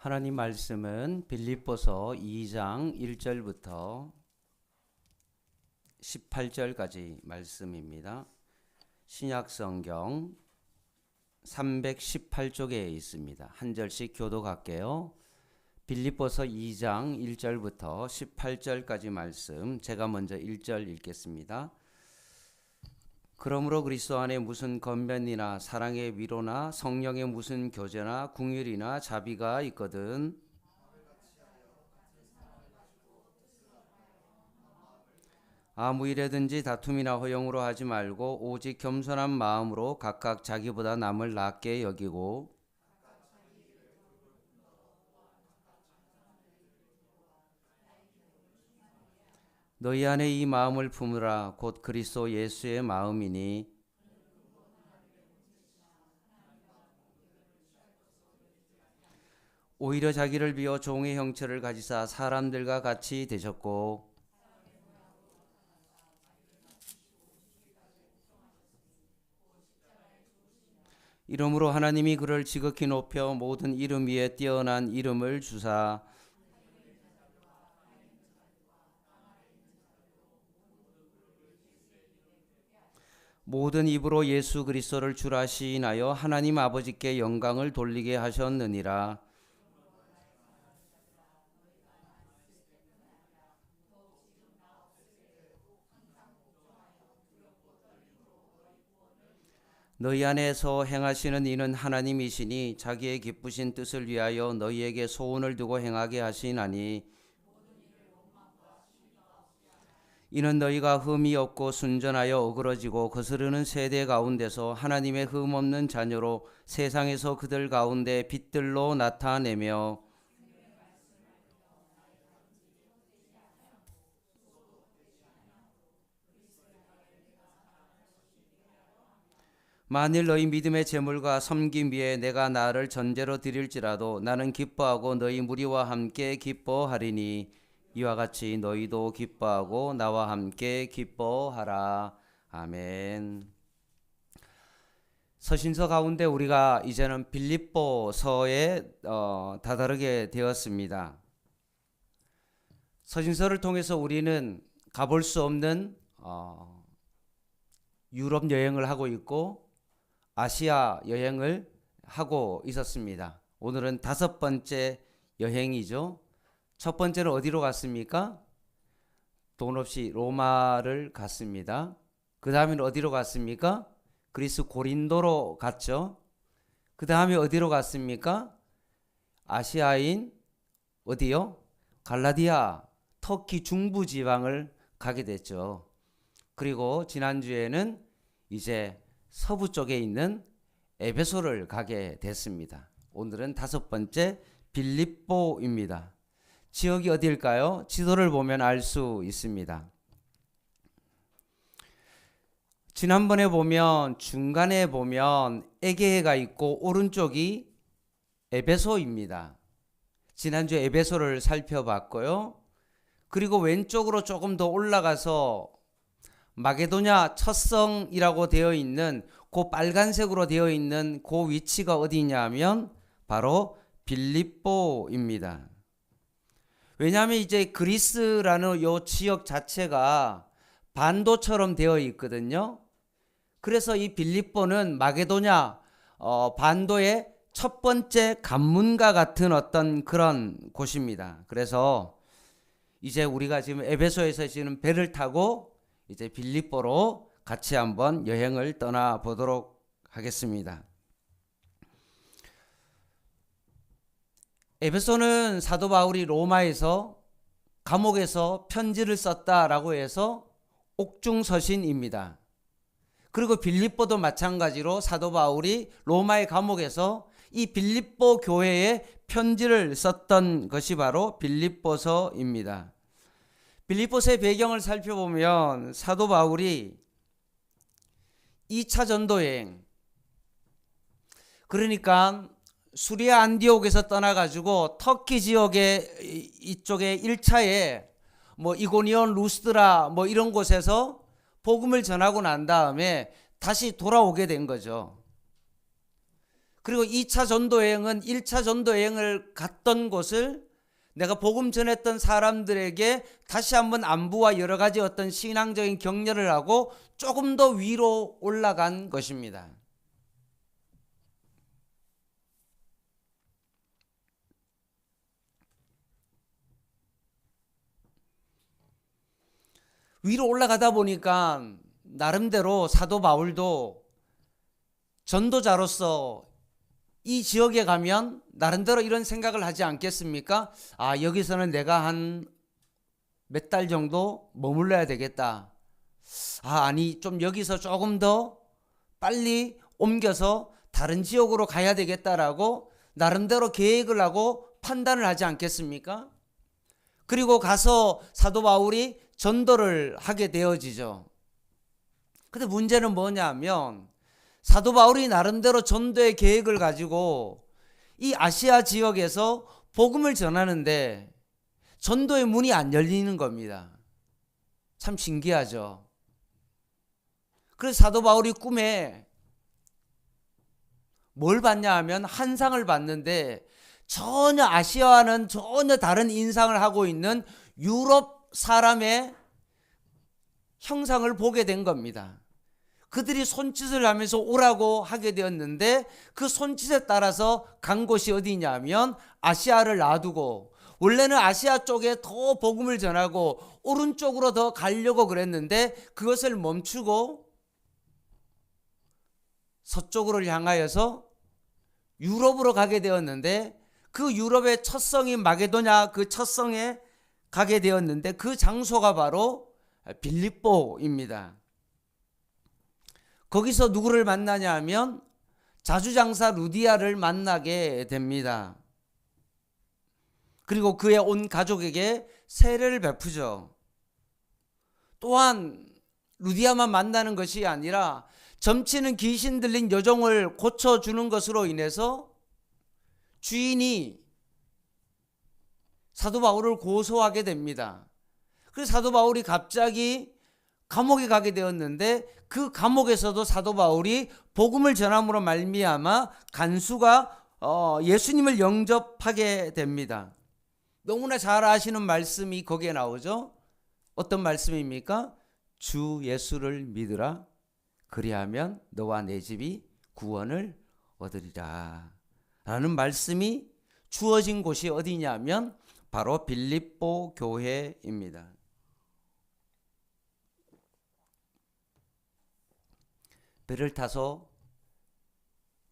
하나님 말씀은 빌립보서 2장 1절부터 18절까지 말씀입니다. 신약성경 318쪽에 있습니다. 한 절씩 교독할게요. 빌립보서 2장 1절부터 18절까지 말씀, 제가 먼저 1절 읽겠습니다. 그러므로 그리스도 안에 무슨 권면이나 사랑의 위로나 성령의 무슨 교제나 궁율이나 자비가 있거든 아무 일에든지 다툼이나 허용으로 하지 말고 오직 겸손한 마음으로 각각 자기보다 남을 낫게 여기고 너희 안에 이 마음을 품으라. 곧 그리스도 예수의 마음이니 오히려 자기를 비워 종의 형체를 가지사 사람들과 같이 되셨고 이러므로 하나님이 그를 지극히 높여 모든 이름 위에 뛰어난 이름을 주사 모든 입으로 예수 그리스도를 주라 시인하여 하나님 아버지께 영광을 돌리게 하셨느니라. 너희 안에서 행하시는 이는 하나님이시니 자기의 기쁘신 뜻을 위하여 너희에게 소원을 두고 행하게 하시나니 이는 너희가 흠이 없고 순전하여 어그러지고 거스르는 세대 가운데서 하나님의 흠 없는 자녀로 세상에서 그들 가운데 빛들로 나타내며 만일 너희 믿음의 제물과 섬김 위에 내가 나를 전제로 드릴지라도 나는 기뻐하고 너희 무리와 함께 기뻐하리니 이와 같이 너희도 기뻐하고 나와 함께 기뻐하라. 아멘. 서신서 가운데 우리가 이제는 빌립보서에 다다르게 되었습니다. 서신서를 통해서 우리는 가볼 수 없는 유럽 여행을 하고 있고 아시아 여행을 하고 있었습니다. 오늘은 5번째 여행이죠. 첫 번째는 어디로 갔습니까? 돈 없이 로마를 갔습니다. 그 다음에는 어디로 갔습니까? 그리스 고린도로 갔죠. 그 다음에 어디로 갔습니까? 아시아인 어디요? 갈라디아, 터키 중부 지방을 가게 됐죠. 그리고 지난주에는 이제 서부 쪽에 있는 에베소를 가게 됐습니다. 오늘은 5번째 빌립보입니다. 지역이 어디일까요? 지도를 보면 알 수 있습니다. 지난번에 보면 중간에 보면 에게해가 있고 오른쪽이 에베소입니다. 지난주에 에베소를 살펴봤고요. 그리고 왼쪽으로 조금 더 올라가서 마게도냐 첫성이라고 되어 있는 그 빨간색으로 되어 있는 그 위치가 어디냐면 바로 빌립보입니다. 왜냐하면 이제 그리스라는 요 지역 자체가 반도처럼 되어 있거든요. 그래서 이 빌립보는 마게도냐 반도의 첫 번째 관문과 같은 어떤 그런 곳입니다. 그래서 이제 우리가 지금 에베소에서 지금 배를 타고 이제 빌립보로 같이 한번 여행을 떠나 보도록 하겠습니다. 에베소는 사도 바울이 로마에서 감옥에서 편지를 썼다라고 해서 옥중서신입니다. 그리고 빌립보도 마찬가지로 사도 바울이 로마의 감옥에서 이 빌립보 교회에 편지를 썼던 것이 바로 빌립보서입니다. 빌립보서의 배경을 살펴보면 사도 바울이 2차 전도여행, 그러니까 수리아 안디옥에서 떠나가지고 터키 지역의 이쪽에 1차에 뭐 이고니온 루스드라 뭐 이런 곳에서 복음을 전하고 난 다음에 다시 돌아오게 된 거죠. 그리고 2차 전도 여행은 1차 전도 여행을 갔던 곳을 내가 복음 전했던 사람들에게 다시 한번 안부와 여러 가지 어떤 신앙적인 격려를 하고 조금 더 위로 올라간 것입니다. 위로 올라가다 보니까 나름대로 사도 바울도 전도자로서 이 지역에 가면 나름대로 이런 생각을 하지 않겠습니까? 아, 여기서는 내가 한 몇 달 정도 머물러야 되겠다. 아니 좀 여기서 조금 더 빨리 옮겨서 다른 지역으로 가야 되겠다라고 나름대로 계획을 하고 판단을 하지 않겠습니까? 그리고 가서 사도 바울이 전도를 하게 되어지죠. 근데 문제는 뭐냐면 사도 바울이 나름대로 전도의 계획을 가지고 이 아시아 지역에서 복음을 전하는데 전도의 문이 안 열리는 겁니다. 참 신기하죠. 그래서 사도 바울이 꿈에 뭘 봤냐 하면 환상을 봤는데 전혀 아시아와는 전혀 다른 인상을 하고 있는 유럽 사람의 형상을 보게 된 겁니다. 그들이 손짓을 하면서 오라고 하게 되었는데 그 손짓에 따라서 간 곳이 어디냐면 아시아를 놔두고 원래는 아시아 쪽에 더 복음을 전하고 오른쪽으로 더 가려고 그랬는데 그것을 멈추고 서쪽으로 향하여서 유럽으로 가게 되었는데 그 유럽의 첫 성이 마게도냐 그 첫 성에 가게 되었는데 그 장소가 바로 빌립보입니다. 거기서 누구를 만나냐 하면 자주장사 루디아를 만나게 됩니다. 그리고 그의 온 가족에게 세례를 베푸죠. 또한 루디아만 만나는 것이 아니라 점치는 귀신 들린 여종을 고쳐주는 것으로 인해서 주인이 사도 바울을 고소하게 됩니다. 그래서 사도 바울이 갑자기 감옥에 가게 되었는데 그 감옥에서도 사도 바울이 복음을 전함으로 말미암아 간수가 예수님을 영접하게 됩니다. 너무나 잘 아시는 말씀이 거기에 나오죠. 어떤 말씀입니까? 주 예수를 믿으라. 그리하면 너와 내 집이 구원을 얻으리라. 라는 말씀이 주어진 곳이 어디냐면 바로 빌립보 교회입니다. 배를 타서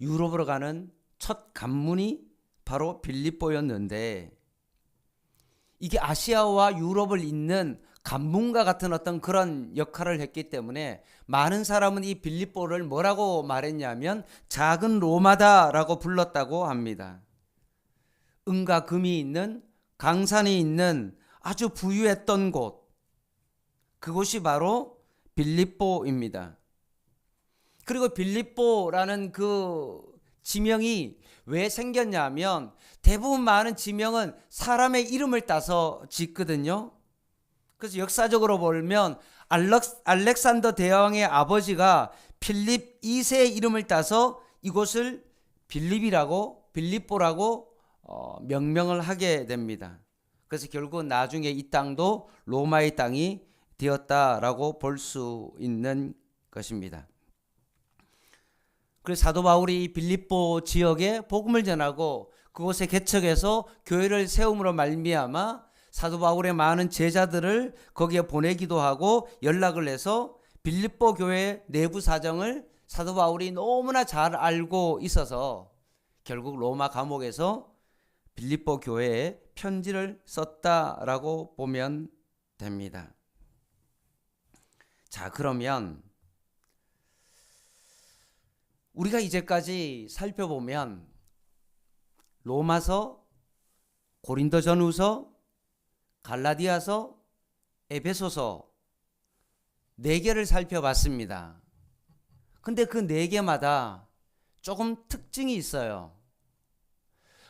유럽으로 가는 첫 관문이 바로 빌립보였는데 이게 아시아와 유럽을 잇는 관문과 같은 어떤 그런 역할을 했기 때문에 많은 사람은 이 빌립보를 뭐라고 말했냐면 작은 로마다라고 불렀다고 합니다. 은과 금이 있는 강산이 있는 아주 부유했던 곳, 그곳이 바로 빌립보입니다. 그리고 빌립보라는 그 지명이 왜 생겼냐면 대부분 많은 지명은 사람의 이름을 따서 짓거든요. 그래서 역사적으로 보면 알렉산더 대왕의 아버지가 필립 2세의 이름을 따서 이곳을 빌립보라고 명명을 하게 됩니다. 그래서 결국 나중에 이 땅도 로마의 땅이 되었다라고 볼 수 있는 것입니다. 그래서 사도 바울이 빌립보 지역에 복음을 전하고 그곳에 개척해서 교회를 세움으로 말미암아 사도 바울의 많은 제자들을 거기에 보내기도 하고 연락을 해서 빌립보 교회 내부 사정을 사도 바울이 너무나 잘 알고 있어서 결국 로마 감옥에서 빌립보 교회에 편지를 썼다라고 보면 됩니다. 자, 그러면 우리가 이제까지 살펴보면 로마서, 고린도전후서, 갈라디아서, 에베소서 4개를 살펴봤습니다. 근데 그 4개마다 조금 특징이 있어요.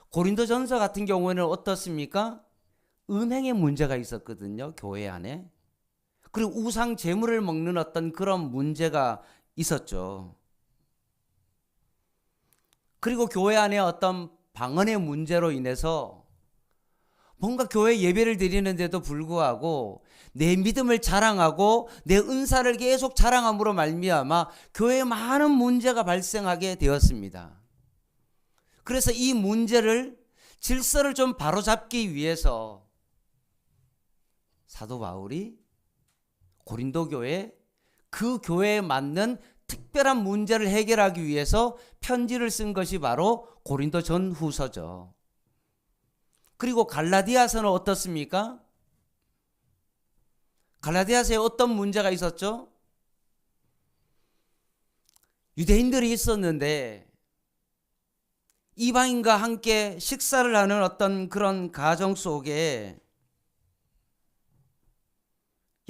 고린도전서 같은 경우에는 어떻습니까? 음행의 문제가 있었거든요, 교회 안에. 그리고 우상 제물을 먹는 어떤 그런 문제가 있었죠. 그리고 교회 안에 어떤 방언의 문제로 인해서 뭔가 교회 예배를 드리는데도 불구하고 내 믿음을 자랑하고 내 은사를 계속 자랑함으로 말미암아 교회에 많은 문제가 발생하게 되었습니다. 그래서 이 문제를 질서를 좀 바로잡기 위해서 사도 바울이 고린도 교회 그 교회에 맞는 특별한 문제를 해결하기 위해서 편지를 쓴 것이 바로 고린도 전후서죠. 그리고 갈라디아서는 어떻습니까? 갈라디아서에 어떤 문제가 있었죠? 유대인들이 있었는데 이방인과 함께 식사를 하는 어떤 그런 가정 속에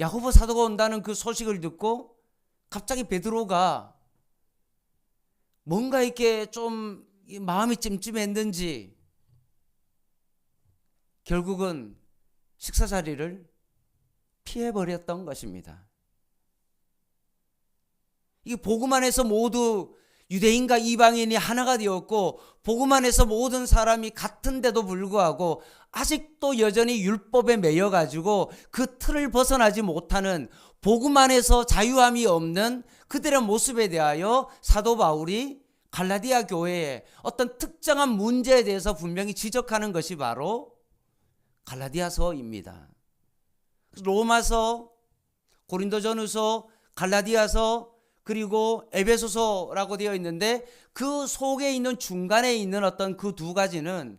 야고보 사도가 온다는 그 소식을 듣고 갑자기 베드로가 뭔가 이렇게 좀 마음이 찜찜했는지 결국은 식사 자리를 피해버렸던 것입니다. 이 복음 안에서 모두 유대인과 이방인이 하나가 되었고 복음 안에서 모든 사람이 같은데도 불구하고 아직도 여전히 율법에 매여 가지고 그 틀을 벗어나지 못하는 복음 안에서 자유함이 없는 그들의 모습에 대하여 사도 바울이 갈라디아 교회의 어떤 특정한 문제에 대해서 분명히 지적하는 것이 바로 갈라디아서입니다. 로마서, 고린도전후서, 갈라디아서 그리고 에베소서라고 되어 있는데 그 속에 있는 중간에 있는 어떤 그 두 가지는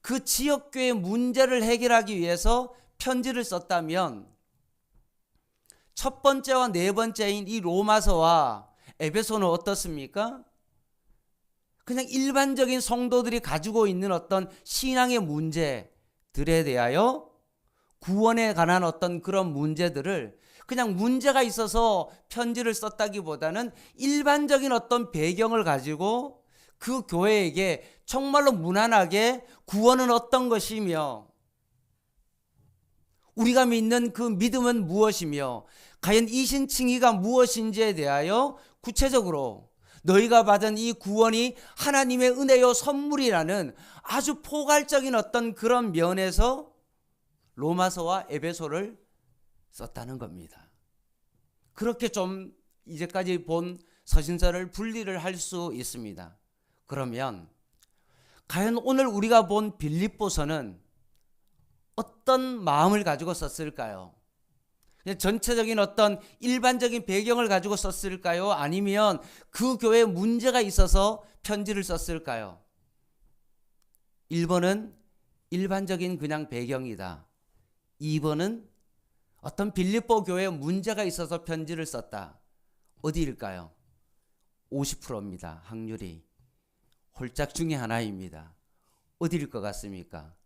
그 지역교회 문제를 해결하기 위해서 편지를 썼다면 첫 번째와 네 번째인 이 로마서와 에베소는 어떻습니까? 그냥 일반적인 성도들이 가지고 있는 어떤 신앙의 문제들에 대하여 구원에 관한 어떤 그런 문제들을 그냥 문제가 있어서 편지를 썼다기보다는 일반적인 어떤 배경을 가지고 그 교회에게 정말로 무난하게 구원은 어떤 것이며 우리가 믿는 그 믿음은 무엇이며 과연 이신칭의가 무엇인지에 대하여 구체적으로 너희가 받은 이 구원이 하나님의 은혜요 선물이라는 아주 포괄적인 어떤 그런 면에서 로마서와 에베소를 썼다는 겁니다. 그렇게 좀 이제까지 본 서신서를 분리를 할 수 있습니다. 그러면 과연 오늘 우리가 본 빌립보서는 어떤 마음을 가지고 썼을까요? 전체적인 어떤 일반적인 배경을 가지고 썼을까요? 아니면 그 교회에 문제가 있어서 편지를 썼을까요? 1번은 일반적인 그냥 배경이다. 2번은 어떤 빌립보 교회에 문제가 있어서 편지를 썼다. 어디일까요? 50%입니다. 확률이. 홀짝 중에 하나입니다. 어디일 것 같습니까?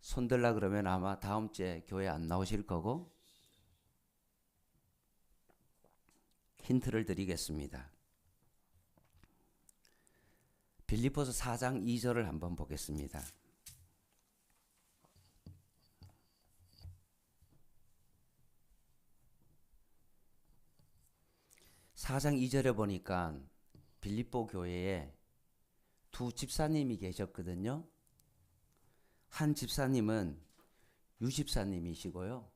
손들라 그러면 아마 다음 주에 교회 안 나오실 거고 힌트를 드리겠습니다. 빌립보서 4장 2절을 한번 보겠습니다. 4장 2절에 보니까 빌립보 교회에 두 집사님이 계셨거든요. 한 집사님은 유 집사님이시고요.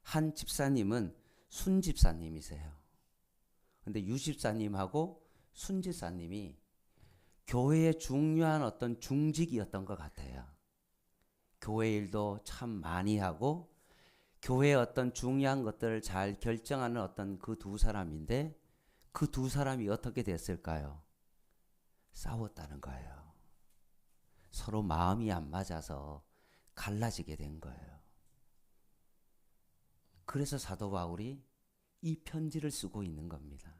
한 집사님은 순 집사님이세요. 근데 유 집사님하고 순 집사님이 교회의 중요한 어떤 중직이었던 것 같아요. 교회 일도 참 많이 하고 교회의 어떤 중요한 것들을 잘 결정하는 어떤 그 두 사람인데 그 두 사람이 어떻게 됐을까요? 싸웠다는 거예요. 서로 마음이 안 맞아서 갈라지게 된 거예요. 그래서 사도 바울이 이 편지를 쓰고 있는 겁니다.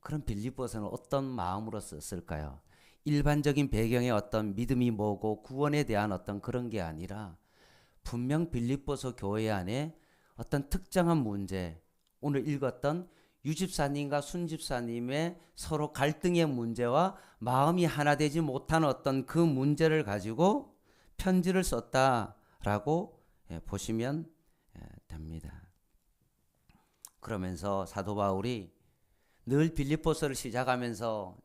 그럼 빌립보서는 어떤 마음으로 썼을까요? 일반적인 배경의 어떤 믿음이 뭐고 구원에 대한 어떤 그런 게 아니라 분명 빌립보서 교회 안에 어떤 특정한 문제, 오늘 읽었던 유집사님과 순집사님의 서로 갈등의 문제와 마음이 하나 되지 못한 어떤 그 문제를 가지고 편지를 썼다라고 보시면 됩니다. 그러면서 사도 바울이 늘 빌립보서를 시작하면서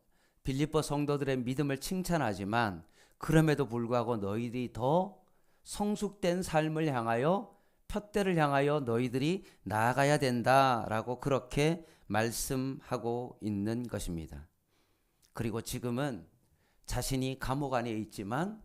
빌립보 성도들의 믿음을 칭찬하지만 그럼에도 불구하고 너희들이 더 성숙된 삶을 향하여 푯대를 향하여 너희들이 나아가야 된다라고 그렇게 말씀하고 있는 것입니다. 그리고 지금은 자신이 감옥 안에 있지만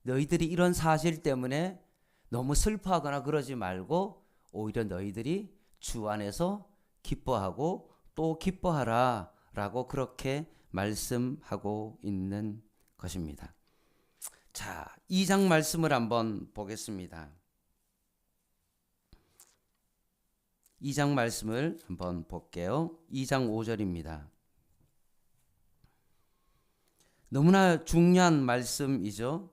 너희들이 이런 사실 때문에 너무 슬퍼하거나 그러지 말고 오히려 너희들이 주 안에서 기뻐하고 또 기뻐하라 라고 그렇게 말씀하고 있는 것입니다. 자, 2장 말씀을 한번 보겠습니다. 2장 말씀을 한번 볼게요. 2장 5절입니다. 너무나 중요한 말씀이죠.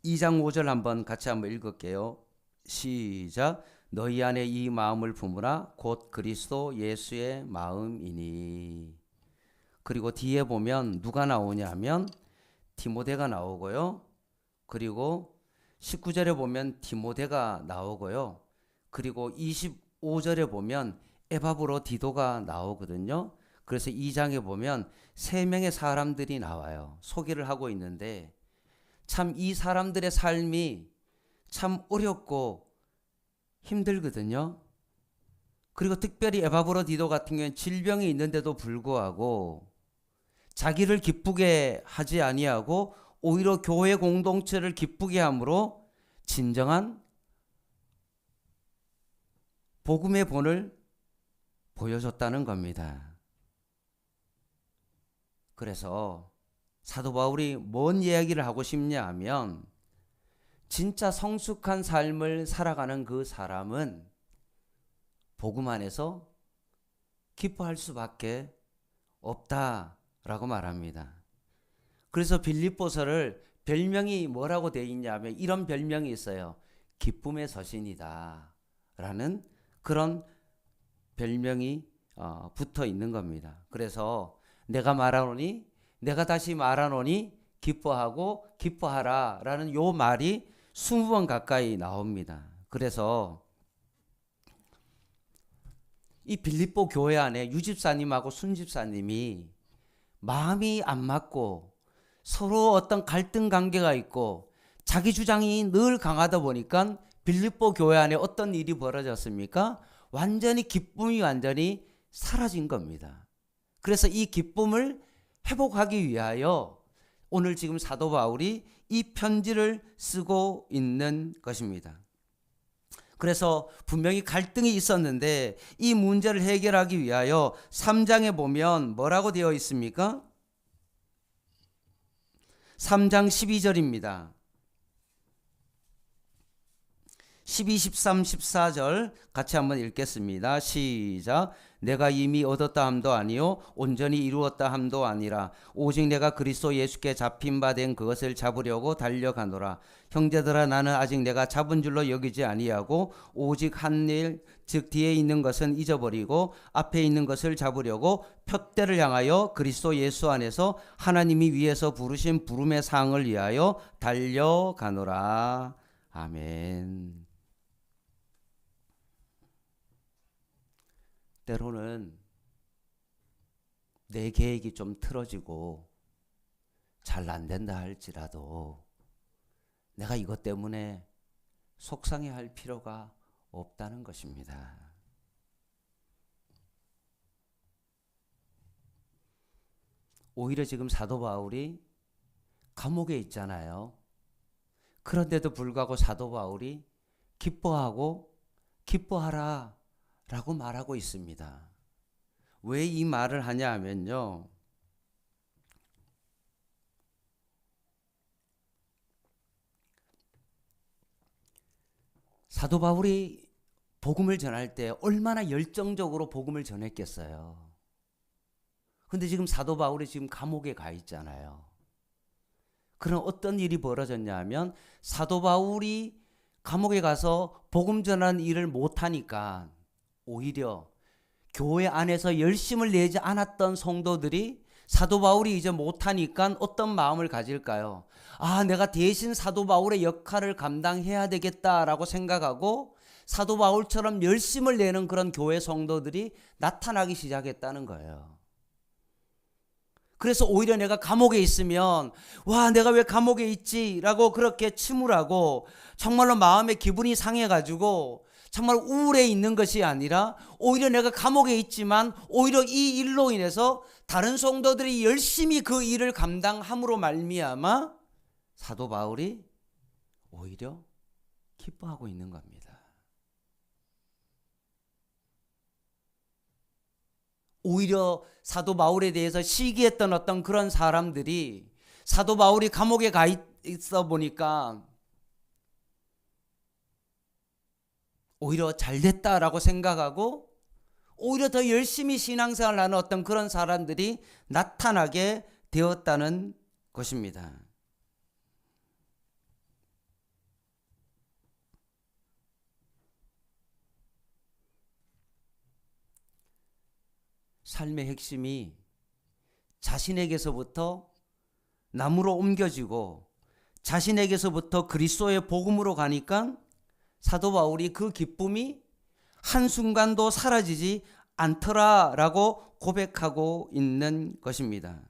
2장 5절 한번 같이 한번 읽을게요. 시작. 너희 안에 이 마음을 품으라 곧 그리스도 예수의 마음이니. 그리고 뒤에 보면 누가 나오냐면 디모데가 나오고요. 그리고 19절에 보면 디모데가 나오고요. 그리고 25절에 보면 에바브로디도가 나오거든요. 그래서 2장에 보면 3명의 사람들이 나와요. 소개를 하고 있는데 참 이 사람들의 삶이 참 어렵고 힘들거든요. 그리고 특별히 에바브로디도 같은 경우는 질병이 있는데도 불구하고 자기를 기쁘게 하지 아니하고 오히려 교회 공동체를 기쁘게 함으로 진정한 복음의 본을 보여줬다는 겁니다. 그래서 사도 바울이 뭔 이야기를 하고 싶냐 하면 진짜 성숙한 삶을 살아가는 그 사람은 복음 안에서 기뻐할 수밖에 없다라고 말합니다. 그래서 빌립보서를 별명이 뭐라고 되어 있냐면 이런 별명이 있어요. 기쁨의 서신이다 라는 그런 별명이 붙어 있는 겁니다. 그래서 내가 말하노니 내가 다시 말하노니 기뻐하고 기뻐하라 라는 요 말이 20번 가까이 나옵니다. 그래서 이 빌립보 교회 안에 유집사님하고 순집사님이 마음이 안 맞고 서로 어떤 갈등 관계가 있고 자기 주장이 늘 강하다 보니까 빌립보 교회 안에 어떤 일이 벌어졌습니까? 완전히 기쁨이 완전히 사라진 겁니다. 그래서 이 기쁨을 회복하기 위하여 오늘 지금 사도 바울이 이 편지를 쓰고 있는 것입니다. 그래서 분명히 갈등이 있었는데 이 문제를 해결하기 위하여 3장에 보면 뭐라고 되어 있습니까? 3장 12절입니다. 12, 13, 14절 같이 한번 읽겠습니다. 시작. 내가 이미 얻었다 함도 아니요 온전히 이루었다 함도 아니라 오직 내가 그리스도 예수께 잡힌 바 된 그것을 잡으려고 달려가노라. 형제들아 나는 아직 내가 잡은 줄로 여기지 아니하고 오직 한 일 즉 뒤에 있는 것은 잊어버리고 앞에 있는 것을 잡으려고 푯대를 향하여 그리스도 예수 안에서 하나님이 위에서 부르신 부름의 상을 위하여 달려가노라. 아멘. 때로는 내 계획이 좀 틀어지고 잘 안 된다 할지라도 내가 이것 때문에 속상해할 필요가 없다는 것입니다. 오히려 지금 사도 바울이 감옥에 있잖아요. 그런데도 불구하고 사도 바울이 기뻐하고 기뻐하라 라고 말하고 있습니다. 왜 이 말을 하냐 하면요. 사도 바울이 복음을 전할 때 얼마나 열정적으로 복음을 전했겠어요. 근데 지금 사도 바울이 지금 감옥에 가 있잖아요. 그럼 어떤 일이 벌어졌냐 하면 사도 바울이 감옥에 가서 복음 전하는 일을 못하니까 오히려 교회 안에서 열심을 내지 않았던 성도들이 사도 바울이 이제 못하니까 어떤 마음을 가질까요? 아, 내가 대신 사도 바울의 역할을 감당해야 되겠다라고 생각하고 사도 바울처럼 열심을 내는 그런 교회 성도들이 나타나기 시작했다는 거예요. 그래서 오히려 내가 감옥에 있으면 와, 내가 왜 감옥에 있지라고 그렇게 침울하고 정말로 마음의 기분이 상해가지고 정말 우울해 있는 것이 아니라 오히려 내가 감옥에 있지만 오히려 이 일로 인해서 다른 성도들이 열심히 그 일을 감당함으로 말미암아 사도 바울이 오히려 기뻐하고 있는 겁니다. 오히려 사도 바울에 대해서 시기했던 어떤 그런 사람들이 사도 바울이 감옥에 가 있어 보니까 오히려 잘 됐다라고 생각하고 오히려 더 열심히 신앙생활을 하는 어떤 그런 사람들이 나타나게 되었다는 것입니다. 삶의 핵심이 자신에게서부터 남으로 옮겨지고 자신에게서부터 그리스도의 복음으로 가니까 사도 바울이 그 기쁨이 한순간도 사라지지 않더라라고 고백하고 있는 것입니다.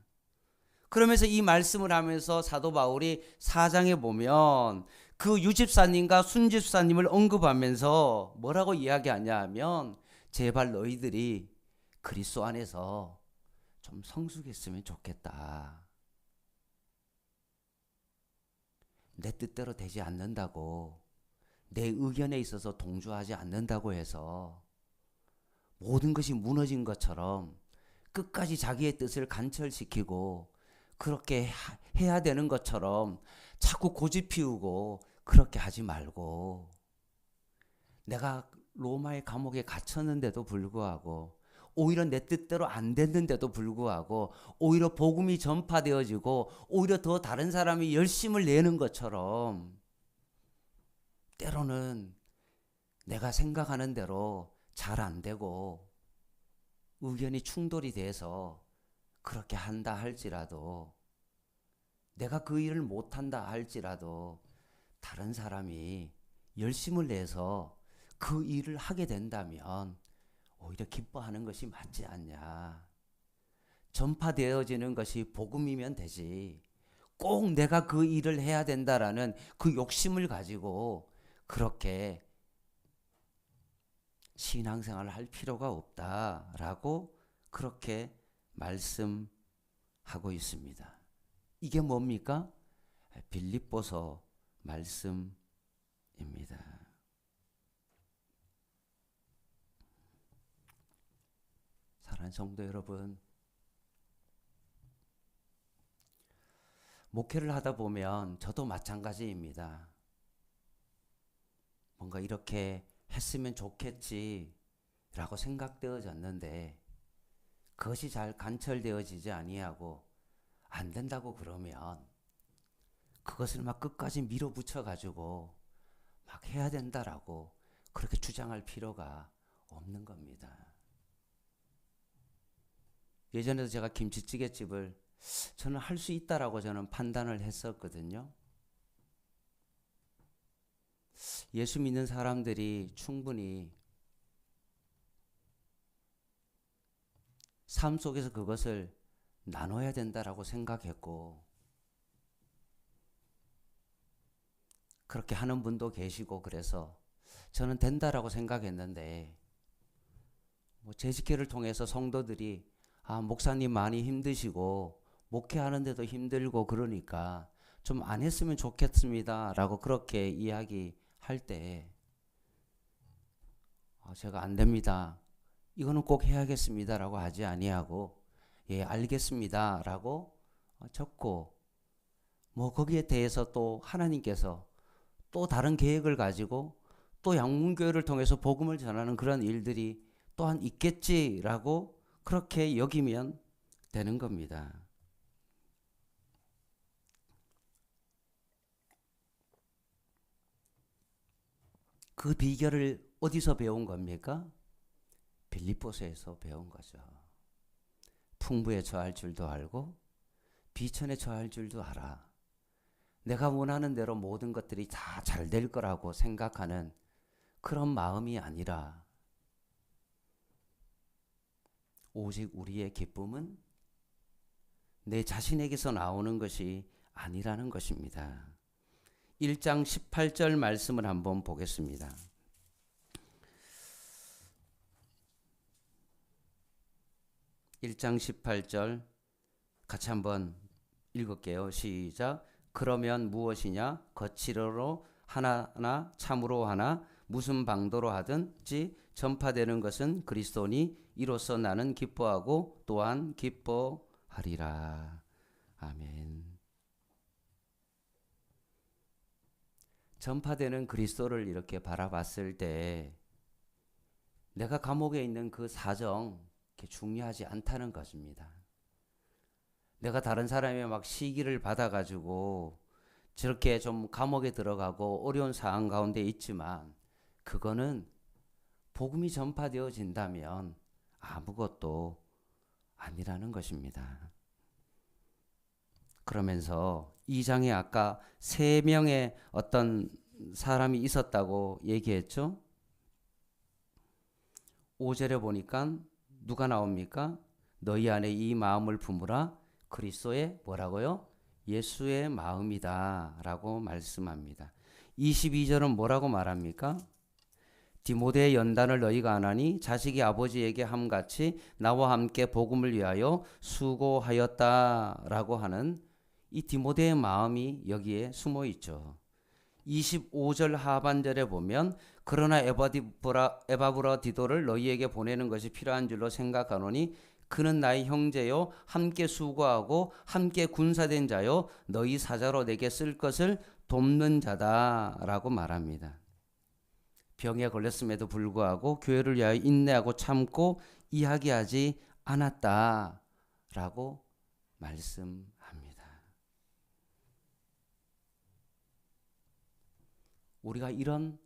그러면서 이 말씀을 하면서 사도 바울이 4장에 보면 그 유집사님과 순집사님을 언급하면서 뭐라고 이야기하냐 하면 제발 너희들이 그리스도 안에서 좀 성숙했으면 좋겠다. 내 뜻대로 되지 않는다고, 내 의견에 있어서 동조하지 않는다고 해서 모든 것이 무너진 것처럼 끝까지 자기의 뜻을 관철시키고 그렇게 해야 되는 것처럼 자꾸 고집 피우고 그렇게 하지 말고, 내가 로마의 감옥에 갇혔는데도 불구하고 오히려 내 뜻대로 안 됐는데도 불구하고 오히려 복음이 전파되어지고 오히려 더 다른 사람이 열심을 내는 것처럼 때로는 내가 생각하는 대로 잘 안 되고 의견이 충돌이 돼서 그렇게 한다 할지라도, 내가 그 일을 못한다 할지라도 다른 사람이 열심을 내서 그 일을 하게 된다면 오히려 기뻐하는 것이 맞지 않냐. 전파되어지는 것이 복음이면 되지, 꼭 내가 그 일을 해야 된다라는 그 욕심을 가지고 그렇게 신앙생활을 할 필요가 없다라고 그렇게 말씀하고 있습니다. 이게 뭡니까? 빌립보서 말씀입니다. 사랑하는 성도 여러분, 목회를 하다 보면 저도 마찬가지입니다. 뭔가 이렇게 했으면 좋겠지라고 생각되어졌는데 그것이 잘 관철되어지지 아니하고 안 된다고 그러면 그것을 막 끝까지 밀어붙여 가지고 막 해야 된다라고 그렇게 주장할 필요가 없는 겁니다. 예전에도 제가 김치찌개집을 저는 할 수 있다라고 저는 판단을 했었거든요. 예수 믿는 사람들이 충분히 삶 속에서 그것을 나눠야 된다라고 생각했고, 그렇게 하는 분도 계시고, 그래서 저는 된다라고 생각했는데, 제지케를 통해서 성도들이 목사님 많이 힘드시고 목회하는데도 힘들고 그러니까 좀 안 했으면 좋겠습니다 라고 그렇게 이야기할 때 제가 안 됩니다, 이거는 꼭 해야겠습니다 라고 하지 아니하고 예 알겠습니다 라고 적고, 거기에 대해서 또 하나님께서 또 다른 계획을 가지고 또 양문교회를 통해서 복음을 전하는 그런 일들이 또한 있겠지라고 그렇게 여기면 되는 겁니다. 그 비결을 어디서 배운 겁니까? 빌립보서에서 배운 거죠. 풍부에 처할 줄도 알고 비천에 처할 줄도 알아. 내가 원하는 대로 모든 것들이 다 잘 될 거라고 생각하는 그런 마음이 아니라 오직 우리의 기쁨은 내 자신에게서 나오는 것이 아니라는 것입니다. 1장 18절 말씀을 한번 보겠습니다. 1장 18절 같이 한번 읽을게요. 시작. 그러면 무엇이냐? 거칠어로 하나 참으로 하나 무슨 방도로 하든지 전파되는 것은 그리스도니 이로써 나는 기뻐하고 또한 기뻐하리라. 아멘. 전파되는 그리스도를 이렇게 바라봤을 때 내가 감옥에 있는 그 사정 중요하지 않다는 것입니다. 내가 다른 사람의 막 시기를 받아가지고 저렇게 좀 감옥에 들어가고 어려운 상황 가운데 있지만 그거는 복음이 전파되어진다면 아무것도 아니라는 것입니다. 그러면서 2장에 아까 3명의 어떤 사람이 있었다고 얘기했죠. 5절에 보니까 누가 나옵니까? 너희 안에 이 마음을 품으라. 그리스도의 뭐라고요? 예수의 마음이다 라고 말씀합니다. 22절은 뭐라고 말합니까? 디모데의 연단을 너희가 안 하니 자식이 아버지에게 함같이 나와 함께 복음을 위하여 수고하였다 라고 하는 이 디모데의 마음이 여기에 숨어 있죠. 25절 하반절에 보면 그러나 에바브라디도를 너희에게 보내는 것이 필요한 줄로 생각하노니 그는 나의 형제요 함께 수고하고 함께 군사된 자요 너희 사자로 내게 쓸 것을 돕는 자다라고 말합니다. 병에 걸렸음에도 불구하고 교회를 위하여 인내하고 참고 이야기하지 않았다라고 말씀합니다. 우리가 이런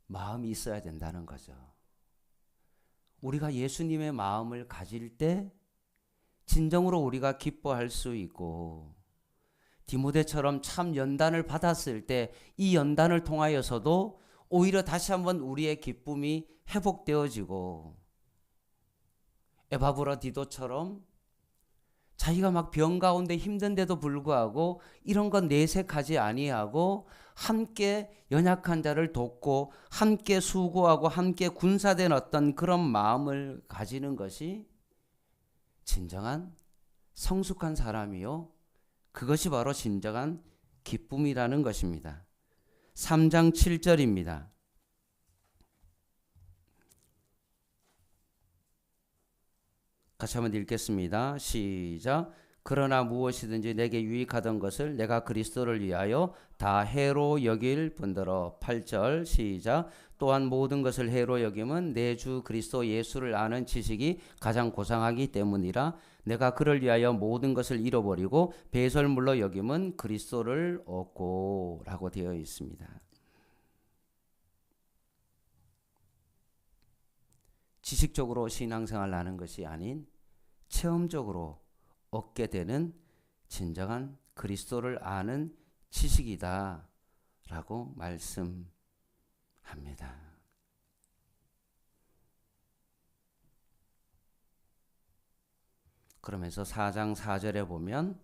마음이 있어야 된다는 거죠. 우리가 예수님의 마음을 가질 때 진정으로 우리가 기뻐할 수 있고 디모데처럼 참 연단을 받았을 때 이 연단을 통하여서도 오히려 다시 한번 우리의 기쁨이 회복되어지고 에바브라디도처럼 자기가 막 병 가운데 힘든데도 불구하고 이런 건 내색하지 아니하고 함께 연약한 자를 돕고 함께 수고하고 함께 군사된 어떤 그런 마음을 가지는 것이 진정한 성숙한 사람이요. 그것이 바로 진정한 기쁨이라는 것입니다. 3장 7절입니다. 같이 한번 읽겠습니다. 시작. 그러나 무엇이든지 내게 유익하던 것을 내가 그리스도를 위하여 다 해로 여길 뿐더러. 8절 시작. 또한 모든 것을 해로 여김은 내 주 그리스도 예수를 아는 지식이 가장 고상하기 때문이라. 내가 그를 위하여 모든 것을 잃어버리고 배설물로 여김은 그리스도를 얻고 라고 되어 있습니다. 지식적으로 신앙생활을 하는 것이 아닌 체험적으로 얻게 되는 진정한 그리스도를 아는 지식이다 라고 말씀합니다. 그러면서 4장 4절에 보면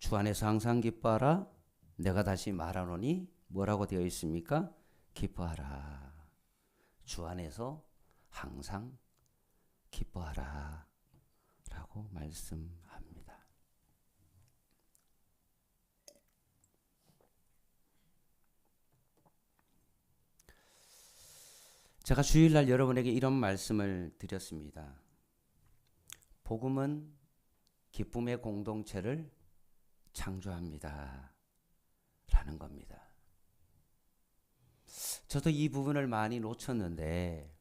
주 안에서 항상 기뻐하라. 내가 다시 말하노니 뭐라고 되어 있습니까? 기뻐하라. 주 안에서 항상 기뻐하라 라고 말씀합니다. 제가 주일날 여러분에게 이런 말씀을 드렸습니다. 복음은 기쁨의 공동체를 창조합니다 라는 겁니다. 저도 이 부분을 많이 놓쳤는데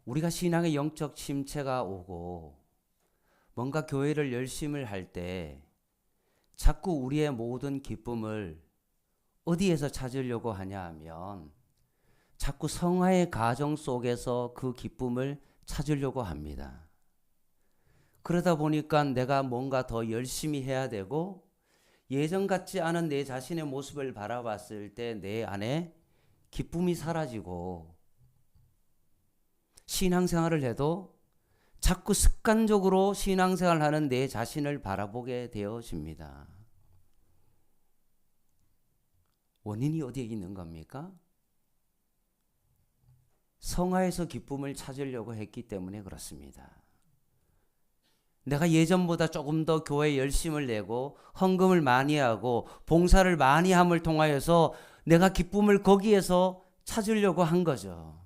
우리가 신앙의 영적 침체가 오고 뭔가 교회를 열심히 할 때 자꾸 우리의 모든 기쁨을 어디에서 찾으려고 하냐 하면 자꾸 성화의 가정 속에서 그 기쁨을 찾으려고 합니다. 그러다 보니까 내가 뭔가 더 열심히 해야 되고 예전 같지 않은 내 자신의 모습을 바라봤을 때 내 안에 기쁨이 사라지고 신앙생활을 해도 자꾸 습관적으로 신앙생활을 하는 내 자신을 바라보게 되어집니다. 원인이 어디에 있는 겁니까? 성화에서 기쁨을 찾으려고 했기 때문에 그렇습니다. 내가 예전보다 조금 더 교회에 열심을 내고 헌금을 많이 하고 봉사를 많이 함을 통하여서 내가 기쁨을 거기에서 찾으려고 한 거죠.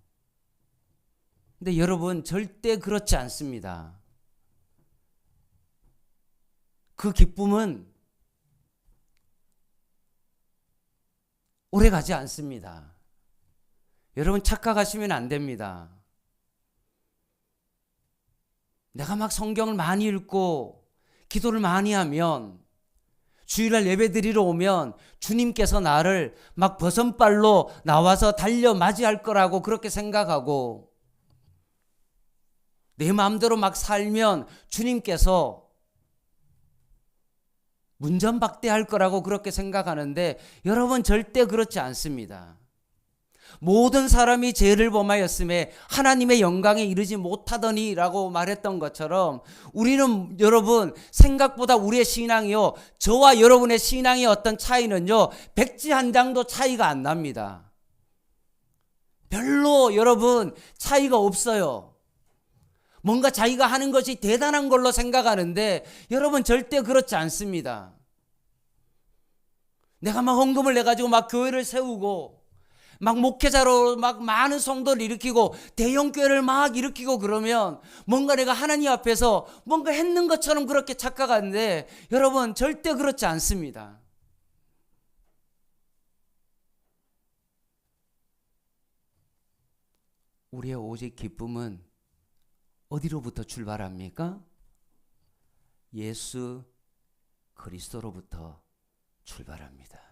근데 여러분, 절대 그렇지 않습니다. 그 기쁨은 오래 가지 않습니다. 여러분, 착각하시면 안 됩니다. 내가 막 성경을 많이 읽고 기도를 많이 하면, 주일날 예배 드리러 오면 주님께서 나를 막 버선발로 나와서 달려 맞이할 거라고 그렇게 생각하고, 내 마음대로 막 살면 주님께서 문전박대할 거라고 그렇게 생각하는데, 여러분, 절대 그렇지 않습니다. 모든 사람이 죄를 범하였음에 하나님의 영광에 이르지 못하더니 라고 말했던 것처럼, 우리는 여러분 생각보다 우리의 신앙이요, 저와 여러분의 신앙의 어떤 차이는요, 백지 한 장도 차이가 안 납니다. 별로 여러분 차이가 없어요. 뭔가 자기가 하는 것이 대단한 걸로 생각하는데, 여러분 절대 그렇지 않습니다. 내가 막 헌금을 내가지고 막 교회를 세우고 막 목회자로 막 많은 성도를 일으키고 대형교회를 막 일으키고 그러면 뭔가 내가 하나님 앞에서 뭔가 했는 것처럼 그렇게 착각하는데, 여러분 절대 그렇지 않습니다. 우리의 오직 기쁨은 어디로부터 출발합니까? 예수 그리스도로부터 출발합니다.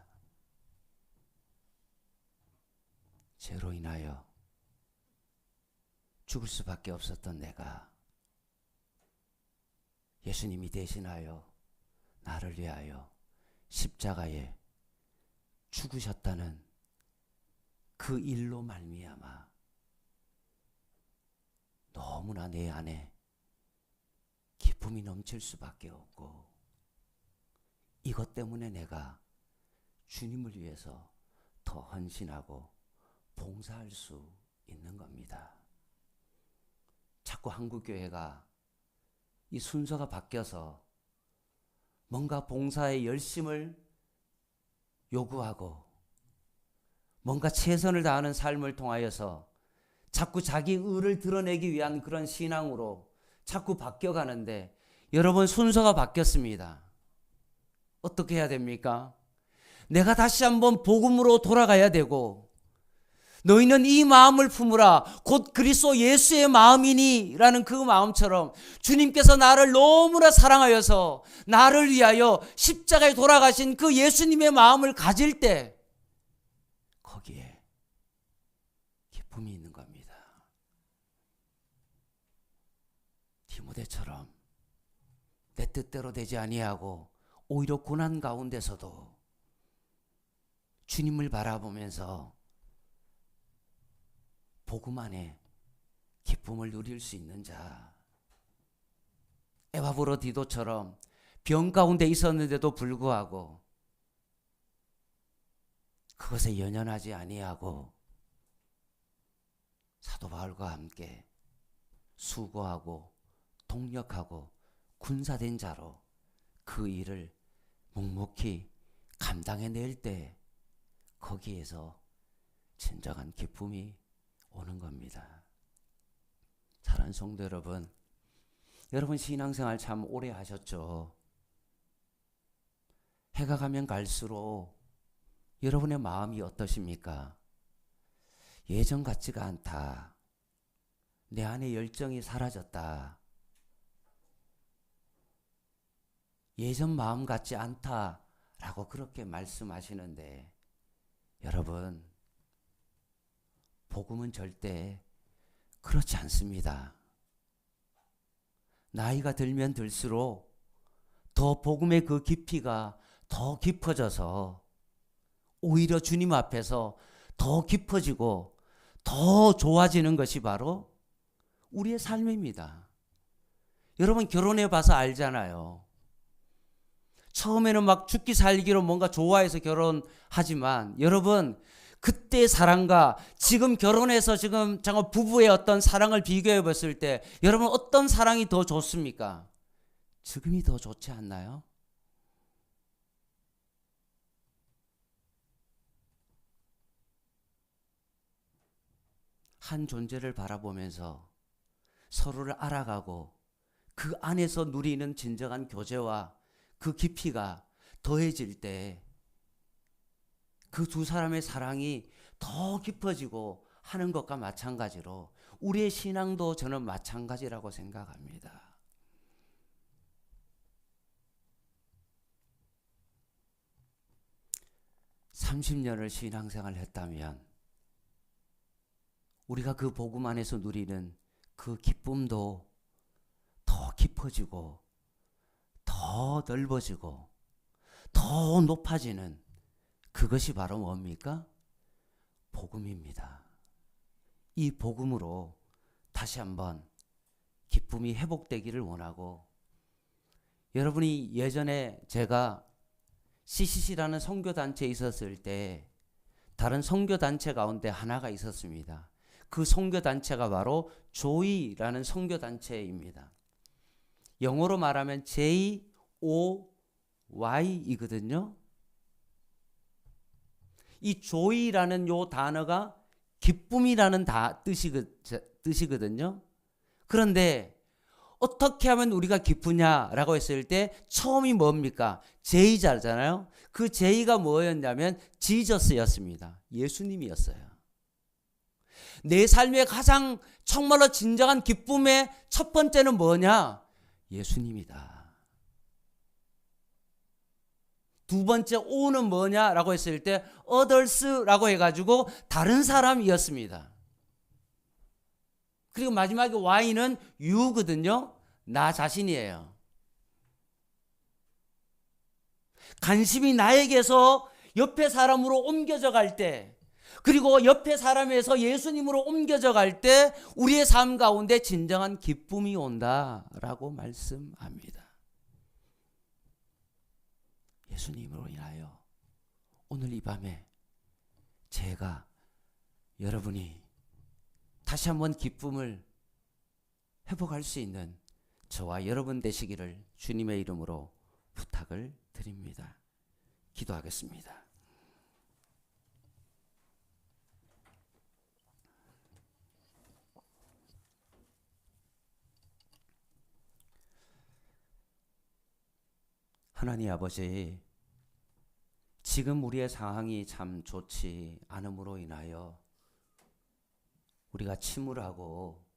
죄로 인하여 죽을 수밖에 없었던 내가, 예수님이 대신하여 나를 위하여 십자가에 죽으셨다는 그 일로 말미암아 너무나 내 안에 기쁨이 넘칠 수밖에 없고, 이것 때문에 내가 주님을 위해서 더 헌신하고 봉사할 수 있는 겁니다. 자꾸 한국교회가 이 순서가 바뀌어서 뭔가 봉사의 열심을 요구하고 뭔가 최선을 다하는 삶을 통하여서 자꾸 자기 의를 드러내기 위한 그런 신앙으로 자꾸 바뀌어가는데, 여러분 순서가 바뀌었습니다. 어떻게 해야 됩니까? 내가 다시 한번 복음으로 돌아가야 되고, 너희는 이 마음을 품으라 곧 그리스도 예수의 마음이니 라는 그 마음처럼, 주님께서 나를 너무나 사랑하여서 나를 위하여 십자가에 돌아가신 그 예수님의 마음을 가질 때 거기에 기쁨이 있는 겁니다. 디모데처럼 내 뜻대로 되지 아니하고 오히려 고난 가운데서도 주님을 바라보면서 복음 안에 기쁨을 누릴 수 있는 자, 에바브로디도처럼 병 가운데 있었는데도 불구하고 그것에 연연하지 아니하고 사도 바울과 함께 수고하고 동력하고 군사된 자로 그 일을 묵묵히 감당해낼 때 거기에서 진정한 기쁨이 오는 겁니다. 사랑하는 성도 여러분, 여러분 신앙생활 참 오래 하셨죠? 해가 가면 갈수록 여러분의 마음이 어떠십니까? 예전 같지가 않다. 내 안에 열정이 사라졌다. 예전 마음 같지 않다라고 그렇게 말씀하시는데, 여러분 복음은 절대 그렇지 않습니다. 나이가 들면 들수록 더 복음의 그 깊이가 더 깊어져서 오히려 주님 앞에서 더 깊어지고 더 좋아지는 것이 바로 우리의 삶입니다. 여러분 결혼해 봐서 알잖아요. 처음에는 막 죽기 살기로 뭔가 좋아해서 결혼하지만 여러분 그때 사랑과 지금 결혼해서 지금 잠깐 부부의 어떤 사랑을 비교해 봤을 때 여러분 어떤 사랑이 더 좋습니까? 지금이 더 좋지 않나요? 한 존재를 바라보면서 서로를 알아가고 그 안에서 누리는 진정한 교제와 그 깊이가 더해질 때 그 두 사람의 사랑이 더 깊어지고 하는 것과 마찬가지로 우리의 신앙도 저는 마찬가지라고 생각합니다. 30년을 신앙생활을 했다면 우리가 그 복음 안에서 누리는 그 기쁨도 더 깊어지고 더 넓어지고 더 높아지는 그것이 바로 뭡니까? 복음입니다. 이 복음으로 다시 한번 기쁨이 회복되기를 원하고 여러분이 예전에 제가 CCC라는 선교단체에 있었을 때 다른 선교단체 가운데 하나가 있었습니다. 그 선교단체가 바로 조이라는 선교단체입니다. 영어로 말하면 JOY이거든요. 이 조이라는 요 단어가 기쁨이라는 뜻이거든요. 그런데 어떻게 하면 우리가 기쁘냐라고 했을 때 처음이 뭡니까? J자잖아요. 그 J가 뭐였냐면 지저스였습니다. 예수님이었어요. 내 삶의 가장 정말로 진정한 기쁨의 첫 번째는 뭐냐? 예수님이다. 두 번째 O는 뭐냐라고 했을 때 others라고 해가지고 다른 사람이었습니다. 그리고 마지막에 Y는 you거든요. 나 자신이에요. 관심이 나에게서 옆에 사람으로 옮겨져 갈 때, 그리고 옆에 사람에서 예수님으로 옮겨져 갈 때 우리의 삶 가운데 진정한 기쁨이 온다라고 말씀합니다. 예수님으로 인하여 오늘 이 밤에 제가 여러분이 다시 한번 기쁨을 회복할 수 있는 저와 여러분 되시기를 주님의 이름으로 부탁을 드립니다. 기도하겠습니다. 하나님 아버지, 지금 우리의 상황이 참 좋지 않음으로 인하여 우리가 침울하고